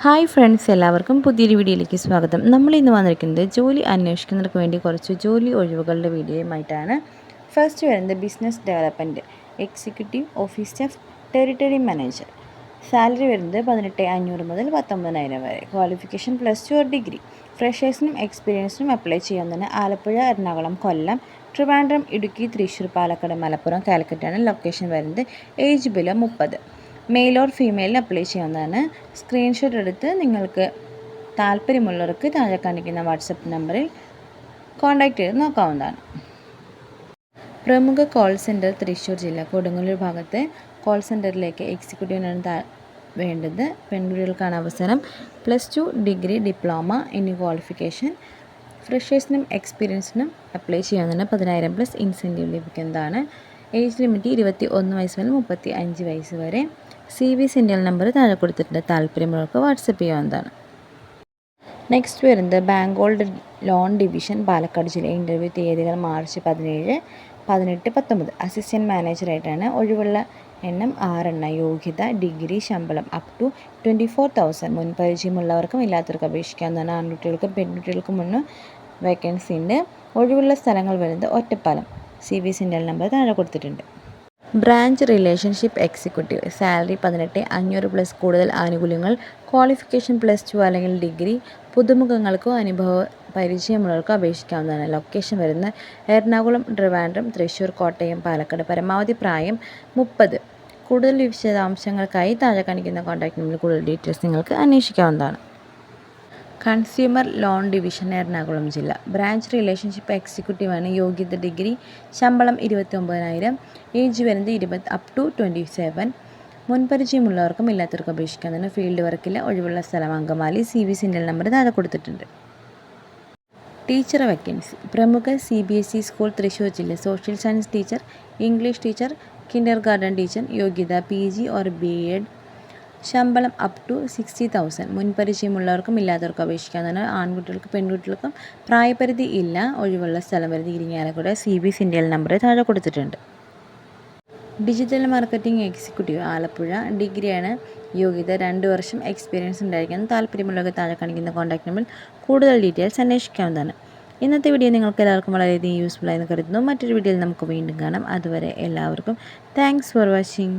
Hi friends, എല്ലാവർക്കും പുതിയൊരു വീഡിയോയിലേക്ക് സ്വാഗതം. നമ്മൾ ഇന്ന് വന്നിരിക്കുന്നത് ജോലി അന്വേഷിക്കുന്നവർക്ക് വേണ്ടി കുറച്ച് ജോലി ഒഴിവുകളുടെ വീഡിയോയുമായിട്ടാണ്. ഫസ്റ്റ് വരുന്നത് business development executive office staff territory manager. Salary വരുന്നത് 18,500 മുതൽ 19,000 വരെ. Qualification +2 or degree. ഫ്രഷേഴ്സിനും എക്സ്പീരിയൻസിനും അപ്ലൈ ചെയ്യാവുന്നതാണ്. ആലപ്പുഴ, എറണാകുളം, കൊല്ലം, ട്രിവാൻഡ്രം, ഇടുക്കി, തൃശ്ശൂർ, പാലക്കാട്, മലപ്പുറം, കാലിക്കറ്റാണ് ലൊക്കേഷൻ വരുന്നത്. Age below 30. മെയിൽ ഓർ ഫീമെയിലിന് അപ്ലൈ ചെയ്യാവുന്നതാണ്. സ്ക്രീൻഷോട്ട് എടുത്ത് നിങ്ങൾക്ക് താല്പര്യമുള്ളവർക്ക് താഴെ കാണിക്കുന്ന വാട്സപ്പ് നമ്പറിൽ കോൺടാക്റ്റ് ചെയ്ത് നോക്കാവുന്നതാണ്. പ്രമുഖ കോൾ സെൻറ്റർ തൃശ്ശൂർ ജില്ല കൊടുങ്ങല്ലൂർ ഭാഗത്ത് കോൾ സെൻറ്ററിലേക്ക് എക്സിക്യൂട്ടീവിനാണ് വേണ്ടത്. പെൺകുട്ടികൾക്കാണ് അവസരം. +2 ഡിഗ്രി, ഡിപ്ലോമ എന്നീ ക്വാളിഫിക്കേഷൻ. ഫ്രഷേഴ്സിനും എക്സ്പീരിയൻസിനും അപ്ലൈ ചെയ്യാവുന്നതാണ്. 10,000+ ഇൻസെൻറ്റീവ് ലഭിക്കുന്നതാണ്. ഏജ് ലിമിറ്റ് 21 വയസ്സ് മുതൽ 35 വയസ്സ് വരെ. CV സീരിയൽ നമ്പർ താഴെ കൊടുത്തിട്ടുണ്ട്. താല്പര്യമുള്ളവർക്ക് വാട്സപ്പ് ചെയ്യാവുന്നതാണ്. നെക്സ്റ്റ് വരുന്നത് bank old loan division Palakkad ജില്ല. ഇൻ്റർവ്യൂ തീയതികൾ മാർച്ച് 17, 18, 19. അസിസ്റ്റൻറ്റ് മാനേജറായിട്ടാണ്. ഒഴിവുള്ള എണ്ണം 6. യോഗ്യത ഡിഗ്രി. ശമ്പളം +to 24,000. മുൻപരിചയമുള്ളവർക്കും ഇല്ലാത്തവർക്കും അപേക്ഷിക്കാവുന്നതാണ്. ആൺകുട്ടികൾക്കും പെൺകുട്ടികൾക്കും വേക്കൻസി ഉണ്ട്. ഒഴിവുള്ള സ്ഥലങ്ങൾ വരുന്നത് ഒറ്റപ്പാലം. CV സീരിയൽ നമ്പർ താഴെ കൊടുത്തിട്ടുണ്ട്. Branch relationship executive. സാലറി 18,500+ കൂടുതൽ ആനുകൂല്യങ്ങൾ. ക്വാളിഫിക്കേഷൻ +2 അല്ലെങ്കിൽ ഡിഗ്രി. പുതുമുഖങ്ങൾക്കോ പരിചയമുള്ളവർക്കോ അപേക്ഷിക്കാവുന്നതാണ്. ലൊക്കേഷൻ വരുന്നത് എറണാകുളം, ട്രിവാൻഡ്രം, തൃശ്ശൂർ, കോട്ടയം, പാലക്കാട്. പരമാവധി പ്രായം 30. കൂടുതൽ വിശദാംശങ്ങൾക്കായി താഴെ കാണിക്കുന്ന കോൺടാക്ട് നമ്പറിൽ കൂടുതൽ ഡീറ്റെയിൽസ് നിങ്ങൾക്ക് അന്വേഷിക്കാവുന്നതാണ്. കൺസ്യൂമർ ലോൺ ഡിവിഷൻ എറണാകുളം ജില്ല. ബ്രാഞ്ച് റിലേഷൻഷിപ്പ് എക്സിക്യൂട്ടീവാണ്. യോഗ്യത ഡിഗ്രി. ശമ്പളം 29,000. ഏജ് വരുന്നത് +to 27. മുൻപരിചയമുള്ളവർക്കും ഇല്ലാത്തവർക്കും അപേക്ഷിക്കാവുന്നതാണ്. ഫീൽഡ് വർക്കില്ല. ഒഴിവുള്ള സ്ഥലം അങ്കമാലി. CV സീരിയൽ നമ്പർ താഴെ കൊടുത്തിട്ടുണ്ട്. Teacher vacancy. പ്രമുഖ CBSE സ്കൂൾ തൃശ്ശൂർ ജില്ല. Social science teacher, English teacher, Kinder garden teacher. യോഗ്യത PG ഓർ BEd. ശമ്പളം +to 60,000. മുൻപരിചയമുള്ളവർക്കും ഇല്ലാത്തവർക്കും അപേക്ഷിക്കാവുന്നതാണ്. ആൺകുട്ടികൾക്കും പെൺകുട്ടികൾക്കും പ്രായപരിധി ഇല്ല. ഒഴിവുള്ള സ്ഥലം വരുന്നത് ഇരിങ്ങാലക്കുട. CV സീരിയൽ നമ്പർ താഴെ കൊടുത്തിട്ടുണ്ട്. Digital marketing executive Alappuzha. ഡിഗ്രിയാണ് യോഗ്യത. 2 വർഷം എക്സ്പീരിയൻസ് ഉണ്ടായിരിക്കണം. താല്പര്യമുള്ളവർക്ക് താഴെ കാണിക്കുന്ന കോൺടാക്ട് നമ്പറിൽ കൂടുതൽ ഡീറ്റെയിൽസ് അന്വേഷിക്കാവുന്നതാണ്. ഇന്നത്തെ വീഡിയോ നിങ്ങൾക്ക് എല്ലാവർക്കും വളരെയധികം യൂസ്ഫുൾ ആയെന്ന് കരുതുന്നു. മറ്റൊരു വീഡിയോയിൽ നമുക്ക് വീണ്ടും കാണാം. അതുവരെ എല്ലാവർക്കും താങ്ക്സ് ഫോർ വാച്ചിങ്.